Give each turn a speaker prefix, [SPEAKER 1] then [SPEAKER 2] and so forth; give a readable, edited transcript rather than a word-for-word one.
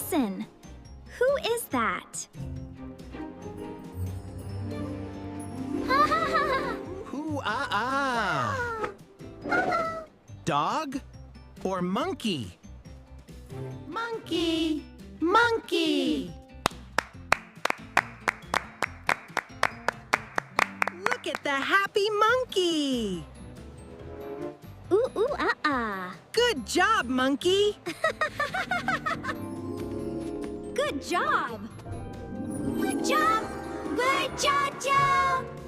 [SPEAKER 1] listen. Who is that?
[SPEAKER 2] Hoo-ah-ah! Dog or monkey?
[SPEAKER 3] Monkey! Monkey!
[SPEAKER 2] Look at the happy monkey!
[SPEAKER 1] Ooh-ooh-ah-ah.
[SPEAKER 2] Good job, monkey!
[SPEAKER 1] Good job! Good job! Good job, Joe!